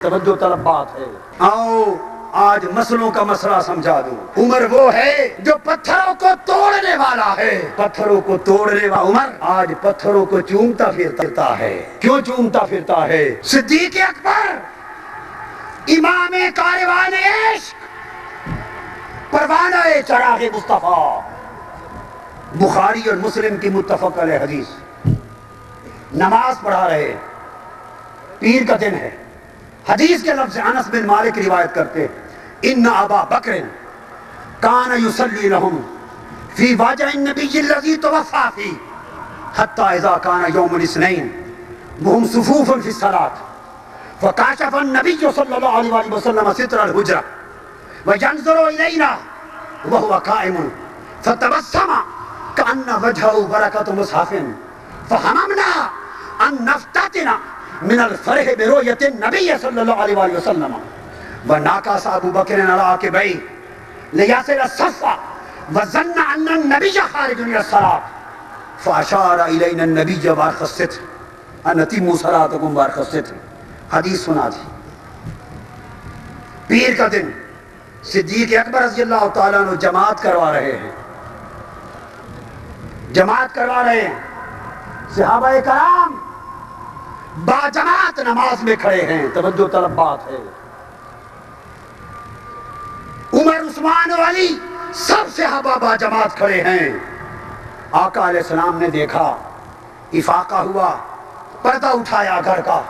توجہ طلب بات ہے۔ آؤ آج مسلوں کا مسئلہ سمجھا دوں۔ عمر وہ ہے جو پتھروں کو توڑنے والا ہے، پتھروں کو توڑنے والا عمر آج پتھروں کو چومتا پھرتا ہے۔ کیوں چومتا پھرتا ہے؟ صدیق اکبر امام کاروان عشق، پروانہ چراغ مصطفیٰ، بخاری اور مسلم کی متفق علیہ حدیث، نماز پڑھا رہے، پیر کا دن ہے، حدیث کے لفظ انس بن مالک روایت کرتے ان ابا بکر کان یصلی لهم فی واجع النبی الذی توفى فی حتی اذا کان یوم الاثنین وهم صفوف فی الصلاة فکاشف النبی صلی اللہ علیہ وسلم ستر الحجرہ وینظر الینا وهو قائم فتبسم کأن وجهه برکۃ مصحف فہممنا ان نفتتن من الفرح برؤیت النبی صلی اللہ علیہ وسلم وناکس ابو بکر علی عقبیہ لیصل الصف وظن ان النبی خارج من الصلاة فاشار الینا النبی بارق الستر ان اتموا صلاتکم بارق الستر۔ حدیث سنا دی۔ پیر کا دن صدیق اکبر رضی اللہ تعالیٰ عنہ جماعت کروا رہے ہیں، جماعت کروا رہے ہیں، صحابہ کرام با جماعت نماز میں کھڑے ہیں۔ توجہ طلب بات ہے۔ عمر عثمان و علی سب صحابہ با جماعت کھڑے ہیں۔ آقا علیہ السلام نے دیکھا، افاقہ ہوا، پردہ اٹھایا گھر کا،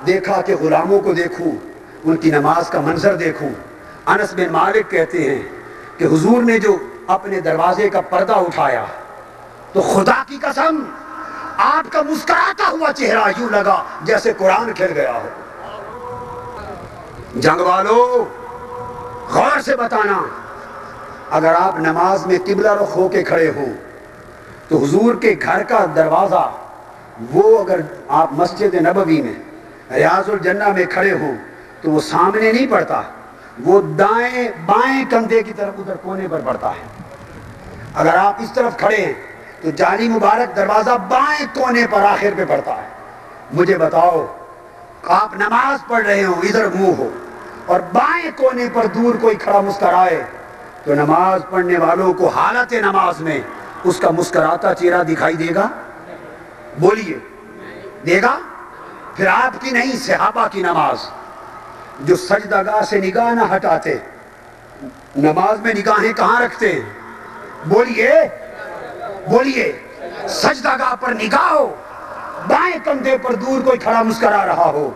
دیکھا کہ غلاموں کو دیکھوں، ان کی نماز کا منظر دیکھوں۔ انس بن مالک کہتے ہیں کہ حضور نے جو اپنے دروازے کا پردہ اٹھایا تو خدا کی قسم آپ کا مسکراتا ہوا چہرہ یوں لگا جیسے قرآن کھل گیا ہو۔ جنگ والو غور سے بتانا، اگر آپ نماز میں قبلہ رخ ہو کے کھڑے ہوں تو حضور کے گھر کا دروازہ، وہ اگر آپ مسجد نبوی میں ریاض الجنہ میں کھڑے ہوں تو وہ سامنے نہیں پڑتا، وہ دائیں بائیں کندھے کی طرف ادھر کونے پر پڑتا ہے۔ اگر آپ اس طرف کھڑے ہیں تو جالی مبارک دروازہ بائیں کونے پر آخر پہ پڑتا ہے۔ مجھے بتاؤ، آپ نماز پڑھ رہے ہو، ادھر منہ ہو اور بائیں کونے پر دور کوئی کھڑا مسکرائے تو نماز پڑھنے والوں کو حالت نماز میں اس کا مسکراتا چہرہ دکھائی دے گا؟ بولیے، دے گا؟ پھر آپ کی نہیں، صحابہ کی نماز جو سجدہ گاہ سے نگاہ نہ ہٹاتے، نماز میں نگاہیں کہاں رکھتے ہیں؟ بولیے بولیے، سجدہ گاہ پر نگاہ ہو، بائیں کندھے پر دور کوئی کھڑا مسکرا رہا ہو،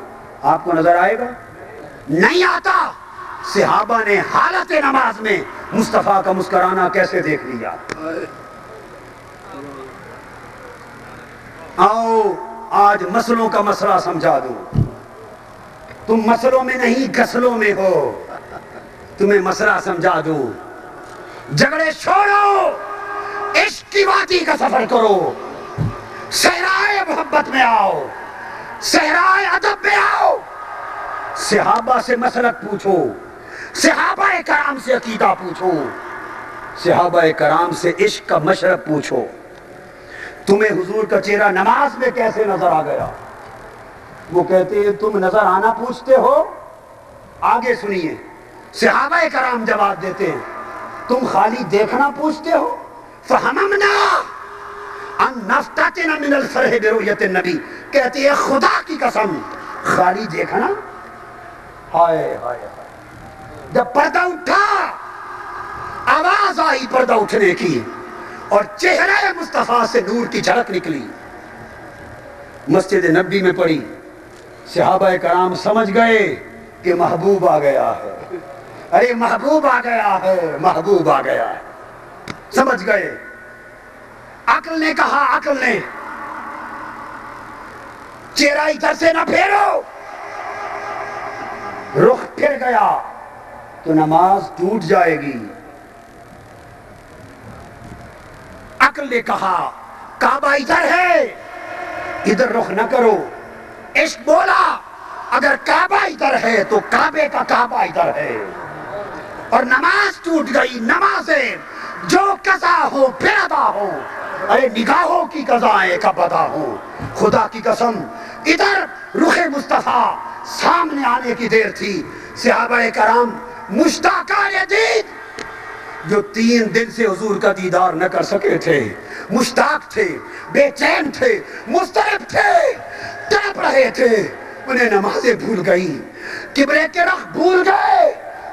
آپ کو نظر آئے گا؟ نہیں آتا۔ صحابہ نے حالت نماز میں مصطفیٰ کا مسکرانا کیسے دیکھ لیا۔ آؤ آج مسلوں کا مسئلہ سمجھا دوں۔ تم مسلوں میں نہیں غسلوں میں ہو، تمہیں مسئلہ سمجھا دوں۔ جھگڑے چھوڑو، عشق کی وادی کا سفر کرو، صحرائے محبت میں آؤ، صحرائے ادب میں آؤ، صحابہ سے مسلک پوچھو، صحابہ کرام سے عقیدہ پوچھو، صحابہ کرام سے عشق کا مشرب پوچھو۔ تمہیں حضور کا چہرہ نماز میں کیسے نظر آ گیا؟ وہ کہتے ہیں تم نظر آنا پوچھتے ہو؟ آگے سنیے، صحابہ کرام جواب دیتے ہیں تم خالی دیکھنا پوچھتے ہو؟ فہممنا ان نفتتن من الفرح برؤیت النبی، کہتے ہیں خدا کی قسم خالی دیکھنا؟ ہائے ہائے، جب پردہ اٹھا، آواز آئی پردہ اٹھنے کی اور چہرہ مصطفیٰ سے نور کی جھلک نکلی، مسجد نبی میں پڑی، صحابہ کرام سمجھ گئے کہ محبوب آ گیا ہے۔ ارے محبوب آ گیا ہے، محبوب آ گیا ہے، سمجھ گئے۔ عقل نے کہا، عقل نے، چہرہ ادھر سے نہ پھیرو، رخ پھر گیا تو نماز ٹوٹ جائے گی۔ عقل نے کہا کعبہ ادھر ہے، ادھر رخ نہ کرو۔ عشق بولا اگر کعبہ ادھر ہے تو کعبے کا کعبہ ادھر ہے، اور نماز ٹوٹ گئی۔ نمازیں جو قضا ہو پھر ادا ہو، ارے نگاہوں کی قضائیں کب ادا ہو؟ خدا کی قسم ادھر رخ مصطفیٰ سامنے آنے کی دیر تھی، صحابہ کرام مشتاقان دید جو 3 دن سے حضور کا دیدار نہ کر سکے تھے، مشتاق تھے، بے چین تھے، مضطرب تھے، تڑپ رہے تھے، انہیں نمازیں بھول گئی، قبلے کے رخ بھول گئے،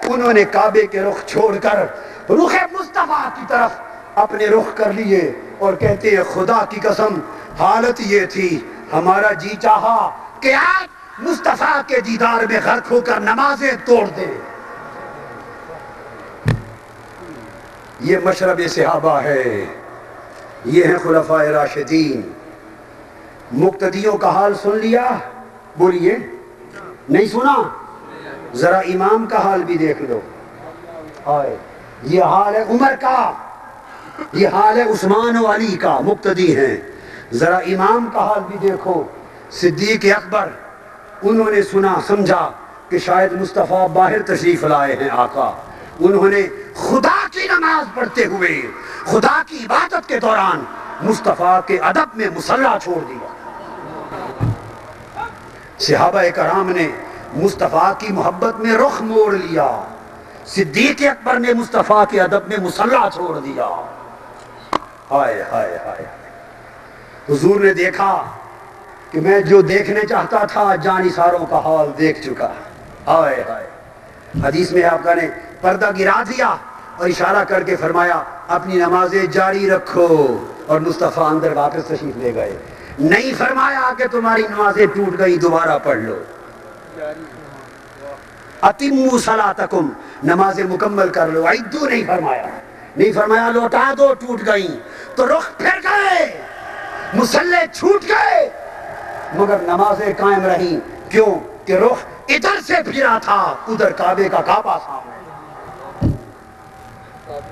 انہوں نے کعبے کے رخ چھوڑ کر رخ مصطفیٰ کی طرف اپنے رخ کر لیے اور کہتے ہیں خدا کی قسم حالت یہ تھی، ہمارا جی چاہا کہ آج مصطفیٰ کے دیدار میں غرق ہو کر نمازیں توڑ دیں۔ یہ مشرب صحابہ ہے، یہ ہیں خلفائے راشدین۔ مقتدیوں کا حال سن لیا؟ بولیے، نہیں سنا؟ ذرا امام کا حال بھی دیکھ لو۔ یہ حال ہے عمر کا، یہ حال ہے عثمان و علی کا، مقتدی ہیں۔ ذرا امام کا حال بھی دیکھو، صدیق اکبر، انہوں نے سنا سمجھا کہ شاید مصطفیٰ باہر تشریف لائے ہیں آقا، انہوں نے خدا کی نماز پڑھتے ہوئے خدا کی عبادت کے دوران مصطفیٰ کے ادب میں مصلی چھوڑ دیا۔ صحابہ کرام نے مصطفیٰ کی محبت میں رخ موڑ لیا، صدیق اکبر نے مصطفیٰ کے ادب میں مصلی چھوڑ دیا۔ ہائے ہائے ہائے، حضور نے دیکھا کہ میں جو دیکھنے چاہتا تھا جانثاروں کا حال دیکھ چکا۔ ہائے ہائے، حدیث میں آپ کا نے پردہ گرا دیا اور اشارہ کر کے فرمایا اپنی نمازیں جاری رکھو، اور مصطفیٰ اندر واپس تشریف لے گئے، نہیں فرمایا کہ تمہاری نمازیں ٹوٹ گئی دوبارہ پڑھ لو۔ اتموا صلاتکم، نمازیں مکمل کر لو، عدو نہیں فرمایا، نہیں فرمایا لوٹا دو ٹوٹ گئی، تو رخ پھر گئے، مصلے چھوٹ گئے، مگر نمازیں قائم رہیں، کیوں کہ رخ ادھر سے پھرا تھا، ادھر کعبے کا کعبہ سامنے۔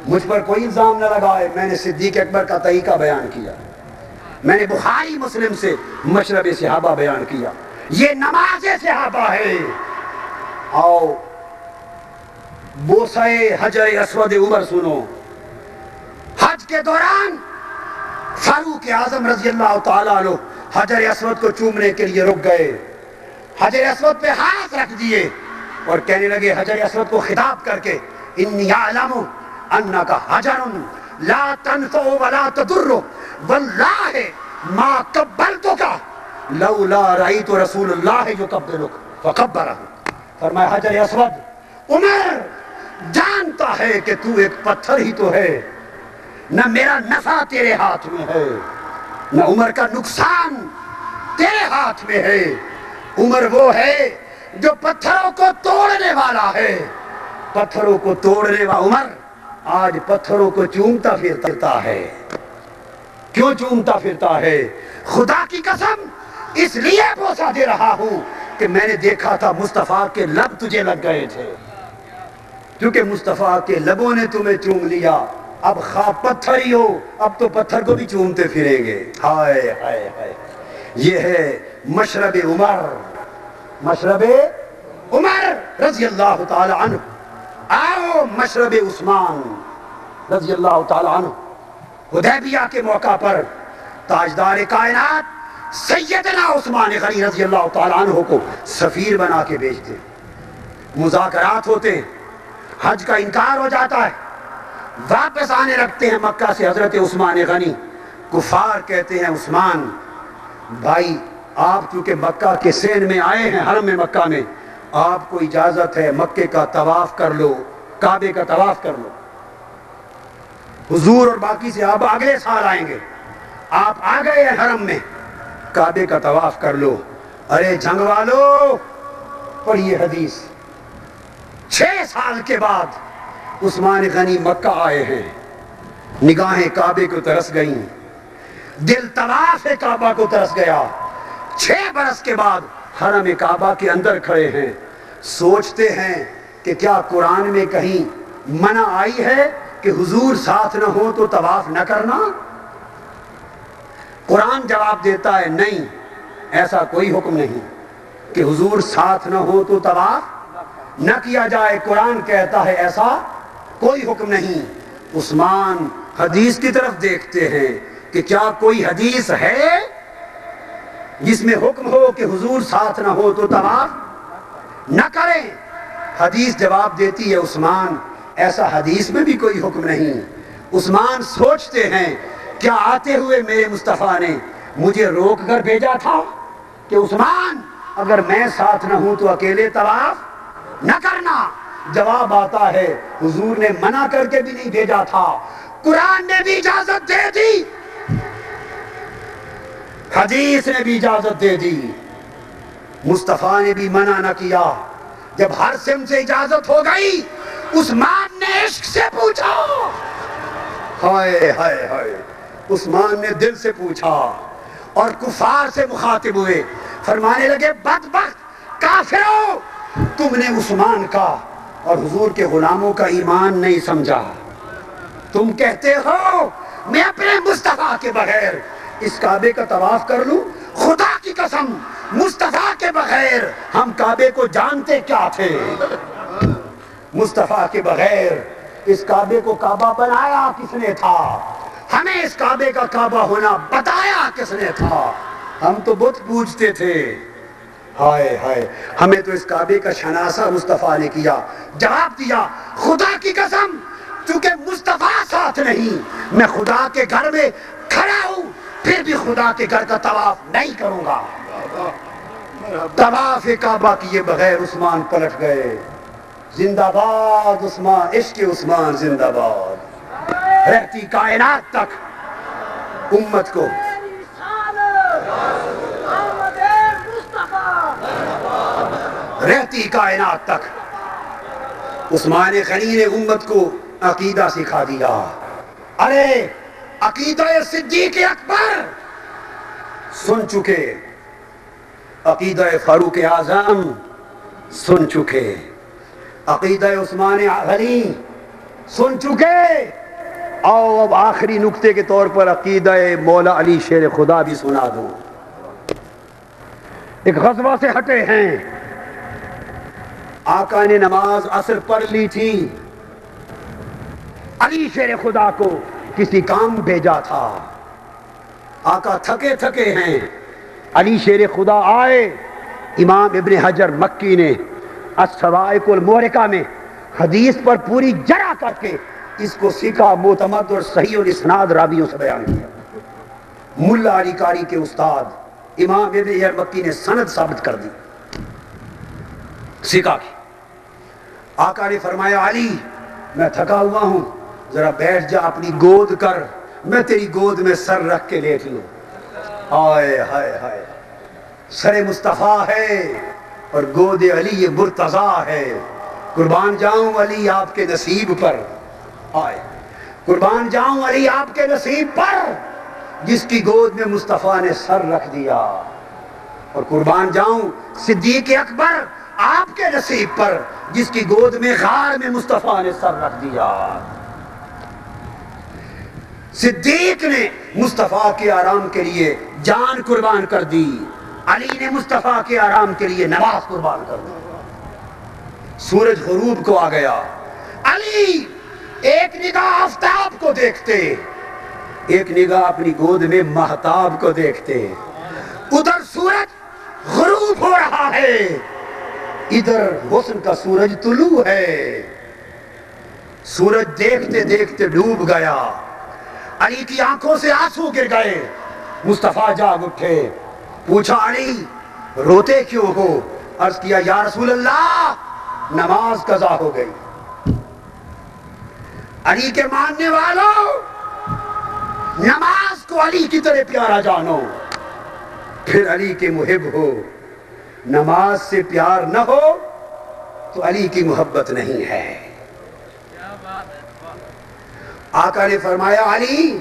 مجھ پر کوئی الزام نہ لگائے، میں نے صدیق اکبر کا طریقہ بیان کیا، میں نے بخاری مسلم سے مشرب صحابہ بیان کیا، یہ نماز صحابہ ہے۔ آؤ بوسہ حجر اسود عمر سنو۔ حج کے دوران فاروق اعظم رضی اللہ تعالیٰ عنہ حجر اسود کو چومنے کے لیے رک گئے، حجر اسود پہ ہاتھ رکھ دیے اور کہنے لگے حجر اسود کو خطاب کر کے، انی اعلم انک حجر لا تنفع ولا تضر واللہ ما قبلتک لولا رأیت رسول اللہ یقبلک فقبرہ۔ فرمایا حجر اسود، عمر جانتا ہے کہ تو ایک پتھر ہی تو ہے، نہ میرا نفع تیرے ہاتھ میں ہے، نہ عمر کا نقصان تیرے ہاتھ میں ہے، عمر وہ ہے جو پتھروں کو توڑنے والا ہے، پتھروں کو توڑنے والا عمر آج پتھروں کو چومتا پھرتا ہے۔ کیوں چومتا پھرتا ہے؟ خدا کی قسم اس لیے بوسہ دے رہا ہوں کہ میں نے دیکھا تھا مصطفیٰ کے لب تجھے لگ گئے تھے، کیونکہ مصطفیٰ کے لبوں نے تمہیں چوم لیا، اب خواہ پتھر ہی ہو، اب تو پتھر کو بھی چومتے پھریں گے۔ ہائے ہائے ہائے، یہ ہے مشرب عمر، مشرب عمر رضی اللہ تعالی عنہ۔ آؤ مشرب عثمان رضی اللہ تعالی عنہ۔ حدیبیہ کے موقع پر تاجدار کائنات سیدنا عثمان غنی رضی اللہ تعالی عنہ کو سفیر بنا کے بھیجتے، مذاکرات ہوتے ہیں، حج کا انکار ہو جاتا ہے، واپس آنے لگتے ہیں مکہ سے حضرت عثمان غنی۔ کفار کہتے ہیں عثمان بھائی آپ چونکہ مکہ کے سین میں آئے ہیں، حرم مکہ میں، آپ کو اجازت ہے مکے کا طواف کر لو، کعبے کا طواف کر لو، حضور اور باقی صحابہ اگلے سال آئیں گے، آپ آ گئے ہیں حرم میں، کعبے کا طواف کر لو۔ ارے جنگ والو پڑھیے حدیث، 6 سال کے بعد عثمان غنی مکہ آئے ہیں، نگاہیں کعبے کو ترس گئیں، دل طواف کعبہ کو ترس گیا، 6 برس کے بعد حرم کعبہ کے اندر کھڑے ہیں، سوچتے ہیں کہ کیا قرآن میں کہیں منع آئی ہے کہ حضور ساتھ نہ ہو تو طواف نہ کرنا؟ قرآن جواب دیتا ہے نہیں، ایسا کوئی حکم نہیں کہ حضور ساتھ نہ ہو تو طواف نہ کیا جائے، قرآن کہتا ہے ایسا کوئی حکم نہیں۔ عثمان حدیث کی طرف دیکھتے ہیں کہ کیا کوئی حدیث ہے جس میں حکم ہو کہ حضور ساتھ نہ ہو تو طواف نہ کریں۔ حدیث جواب دیتی ہے عثمان ایسا حدیث میں بھی کوئی حکم نہیں۔ عثمان سوچتے ہیں کیا آتے ہوئے میرے مصطفیٰ نے مجھے روک کر بھیجا تھا کہ عثمان اگر میں ساتھ نہ ہوں تو اکیلے طواف نہ کرنا؟ جواب آتا ہے حضور نے منع کر کے بھی نہیں بھیجا تھا، قرآن نے بھی اجازت دے دی، حدیث نے بھی اجازت دے دی، مصطفیٰ نے بھی منع نہ کیا۔ جب ہر سمت سے اجازت ہو گئی عثمان نے عشق سے پوچھا، ہائے ہائے ہائے، عثمان نے دل سے پوچھا اور کفار سے مخاطب ہوئے، فرمانے لگے بدبخت کافرو، تم نے عثمان کا اور حضور کے غلاموں کا ایمان نہیں سمجھا۔ تم کہتے ہو میں اپنے مصطفیٰ کے بغیر اس کعبے کا طواف کر لوں؟ خدا کی قسم مصطفیٰ کے بغیر ہم کعبے کو جانتے کیا تھے؟ مصطفیٰ کے بغیر اس کعبے کو کعبہ بنایا کس نے تھا؟ ہمیں اس کعبے کا کعبہ ہونا بتایا کس نے تھا؟ ہم تو بت پوجتے تھے۔ ہائے ہائے، ہمیں تو اس کعبے کا شناسہ مصطفیٰ نے کیا۔ جواب دیا خدا کی قسم چونکہ مصطفیٰ ساتھ نہیں میں خدا کے گھر میں کھڑا ہوں پھر بھی خدا کے گھر کا طواف نہیں کروں گا۔ طواف کعبہ کیے بغیر عثمان پلٹ گئے۔ زندہ باد عثمان، عشق عثمان زندہ باد، رہتی کائنات تک امت کو۔ رہتی کائنات تک عثمان غنی نے امت کو عقیدہ سکھا دیا۔ ارے عقیدہ صدیق اکبر سن چکے، عقیدہ فاروق اعظم سن چکے، عقیدہ عثمان غنی سن چکے، آؤ اب آخری نقطے کے طور پر عقیدہ مولا علی شیر خدا بھی سنا دو۔ ایک غزوہ سے ہٹے ہیں، آقا نے نماز عصر پڑھ لی تھی، علی شیر خدا کو کسی کام بھیجا تھا، آقا تھکے تھکے ہیں، علی شیر خدا آئے۔ امام ابن حجر مکی نے الصواعق المحرقہ میں حدیث پر پوری جرح کر کے اس کو سیکھا، معتمد اور صحیح الاسناد راویوں سے بیان کیا۔ ملا علی قاری کے استاد امام ابن حجر مکی نے سند ثابت کر دی، سیکھا کی۔ آقا نے فرمایا علی میں تھکا ہوا ہوں، ذرا بیٹھ جا، اپنی گود کر، میں تیری گود میں سر رکھ کے لیٹ لوں۔ ہائے ہائے ہائے، سر مصطفیٰ ہے اور گود علی مرتضیٰ ہے۔ قربان جاؤں علی آپ کے نصیب پر، آئے قربان جاؤں علی آپ کے نصیب پر جس کی گود میں مصطفیٰ نے سر رکھ دیا، اور قربان جاؤں صدیق اکبر آپ کے نصیب پر جس کی گود میں غار میں مصطفیٰ نے سر رکھ دیا۔ صدیق نے مصطفیٰ کے آرام کے لیے جان قربان کر دی، علی نے مصطفیٰ کے آرام کے لیے نماز قربان کر دی۔ سورج غروب کو آ گیا، علی ایک نگاہ آفتاب کو دیکھتے، ایک نگاہ اپنی گود میں مہتاب کو دیکھتے۔ ادھر سورج غروب ہو رہا ہے، ادھر حسن کا سورج طلوع ہے۔ سورج دیکھتے دیکھتے ڈوب گیا، علی کی آنکھوں سے آنسو گر گئے۔ مصطفیٰ جاگ اٹھے، پوچھا علی روتے کیوں ہو؟ عرض کیا یا رسول اللہ نماز قضا ہو گئی۔ علی کے ماننے والوں نماز کو علی کی طرح پیارا جانو، پھر علی کے محب ہو۔ نماز سے پیار نہ ہو تو علی کی محبت نہیں ہے۔ آقا نے فرمایا علی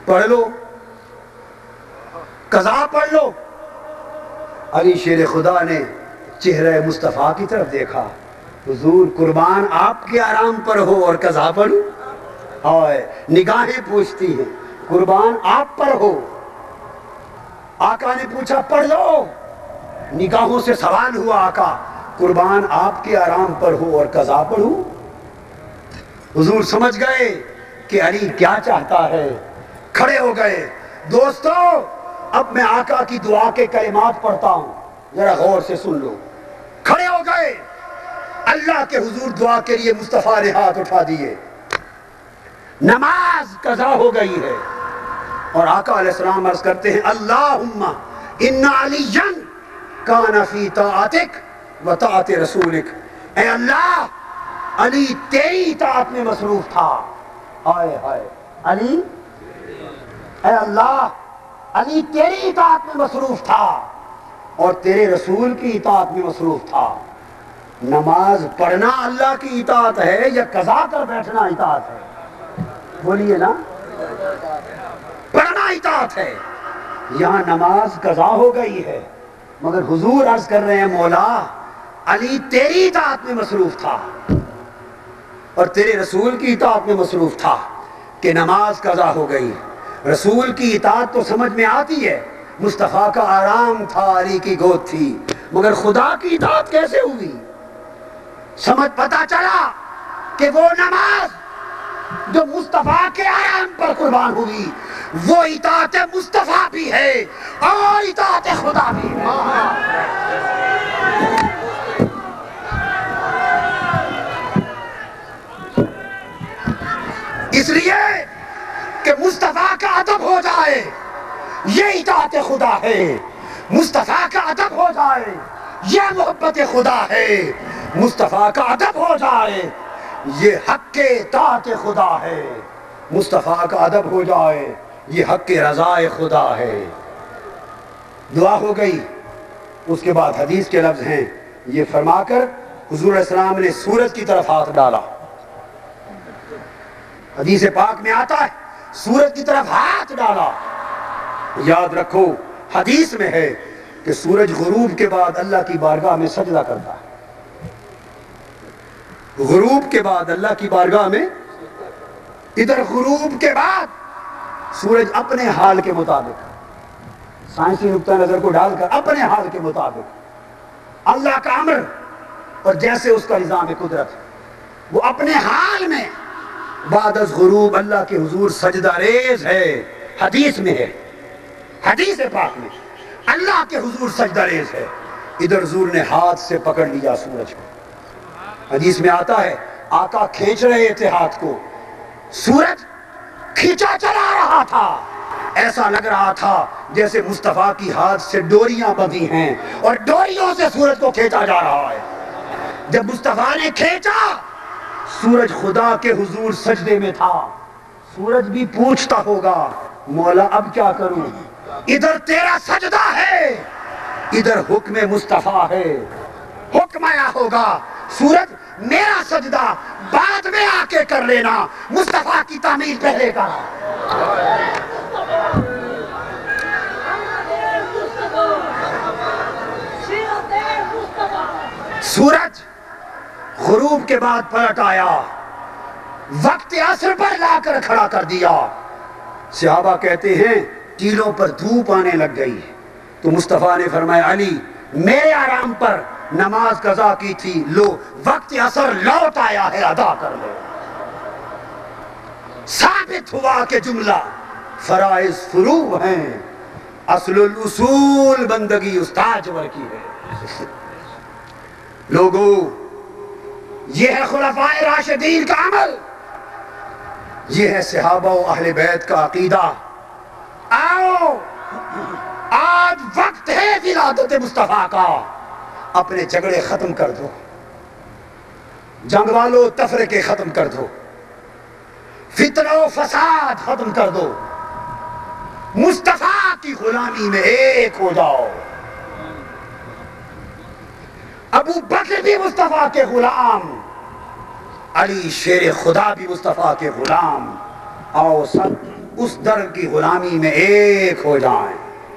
پڑھ لو، قضا پڑھ لو۔ علی شیر خدا نے چہرہ مصطفیٰ کی طرف دیکھا، حضور قربان آپ کے آرام پر ہو اور قضا پڑھوں؟ اور نگاہیں پوچھتی ہیں قربان آپ پر ہو۔ آقا نے پوچھا پڑھ لو، نگاہوں سے سوال ہوا آقا قربان آپ کے آرام پر ہو اور قضا پڑھوں؟ حضور سمجھ گئے کہ علی کیا چاہتا ہے، کھڑے ہو گئے۔ دوستو اب میں آقا کی دعا کے کلمات پڑھتا ہوں، ذرا غور سے سن لو۔ کھڑے ہو گئے، اللہ کے حضور دعا کے لیے مصطفیٰ نے ہاتھ اٹھا دیے، نماز قضا ہو گئی ہے، اور آقا علیہ السلام عرض کرتے ہیں اللہم ان علیًا کان فی طاعتک و طاعت رسولک، اے اللہ علی تیری اطاعت میں مصروف تھا، ہائے ہائے علی، اے اللہ علی تیری اطاعت میں مصروف تھا اور تیرے رسول کی اطاعت میں مصروف تھا۔ نماز پڑھنا اللہ کی اطاعت ہے یا قضا کر بیٹھنا اطاعت ہے؟ بولیے نا، پڑھنا اطاعت ہے۔ یہاں نماز قضا ہو گئی ہے، مگر حضور عرض کر رہے ہیں مولا علی تیری اطاعت میں مصروف تھا اور تیرے رسول کی اطاعت میں مصروف تھا کہ نماز قضا ہو گئی۔ رسول کی اطاعت تو سمجھ میں آتی ہے، مصطفیٰ کا آرام تھا، علی کی گود تھی، مگر خدا کی اطاعت کیسے ہوئی؟ سمجھ پتا چلا کہ وہ نماز جو مصطفیٰ کے آرام پر قربان ہوئی وہ اطاعت مصطفیٰ بھی ہے اور اطاعت خدا بھی ہے۔ اس لیے کہ مصطفیٰ کا ادب ہو جائے یہ اطاعت خدا ہے، مصطفیٰ کا ادب ہو جائے یہ محبت خدا ہے، مصطفیٰ کا ادب ہو جائے یہ حق کے اطاعت خدا ہے، مصطفیٰ کا ادب ہو جائے یہ حق کے رضا خدا ہے۔ دعا ہو گئی، اس کے بعد حدیث کے لفظ ہیں، یہ فرما کر حضور علیہ السلام نے سورج کی طرف ہاتھ ڈالا۔ حدیث پاک میں آتا ہے سورج کی طرف ہاتھ ڈالا۔ یاد رکھو حدیث میں ہے کہ سورج غروب کے بعد اللہ کی بارگاہ میں سجدہ کرتا ہے، غروب کے بعد اللہ کی بارگاہ میں، ادھر غروب کے بعد سورج اپنے حال کے مطابق، سائنسی نقطہ نظر کو ڈال کر اپنے حال کے مطابق اللہ کا امر اور جیسے اس کا نظام قدرت، وہ اپنے حال میں بعد از غروب اللہ کے حضور سجدہ ریز ہے۔ حدیث میں ہے، حدیث پاک میں اللہ کے حضور سجدہ ریز ہے، ادھر حضور نے ہاتھ سے پکڑ لیا سورج کو۔ حدیث میں آتا ہے آقا کھینچ رہے تھے ہاتھ کو، سورج کھینچا چلا رہا تھا، ایسا لگ رہا تھا جیسے مصطفیٰ کی ہاتھ سے ڈوریاں بندھی ہیں اور ڈوریوں سے سورج کو کھینچا جا رہا ہے۔ جب مصطفیٰ نے کھینچا سورج خدا کے حضور سجدے میں تھا، سورج بھی پوچھتا ہوگا مولا اب کیا کروں، ادھر تیرا سجدہ ہے ادھر حکم مصطفیٰ ہے، حکم آیا ہوگا سورج میرا سجدہ بعد میں آ کے کر لینا، مصطفیٰ کی تعمیل پہلے کرا۔ سورج غروب کے بعد پلٹ آیا، وقت عصر پر لا کر کھڑا کر دیا۔ صحابہ کہتے ہیں تیلوں پر دھوپ آنے لگ گئی تو مصطفیٰ نے فرمایا علی میرے آرام پر نماز قضا کی تھی، لو وقت عصر لوٹ آیا ہے ادا کر لو۔ ثابت ہوا کہ جملہ فرائض فروع ہیں، اصل الاصول بندگی استاجور کی ہے۔ لوگوں یہ ہے خلفائے راشدین کا عمل، یہ ہے صحابہ و اہل بیت کا عقیدہ۔ آؤ آج وقت ہے ولادت مصطفیٰ کا، اپنے جھگڑے ختم کر دو، جنگ والوں تفرقے ختم کر دو، فتنہ و فساد ختم کر دو، مصطفیٰ کی غلامی میں ایک ہو جاؤ۔ ابو بکر بھی مصطفیٰ کے غلام، علی شیر خدا بھی مصطفیٰ کے غلام، آؤ سب اس در کی غلامی میں ایک ہو جائیں۔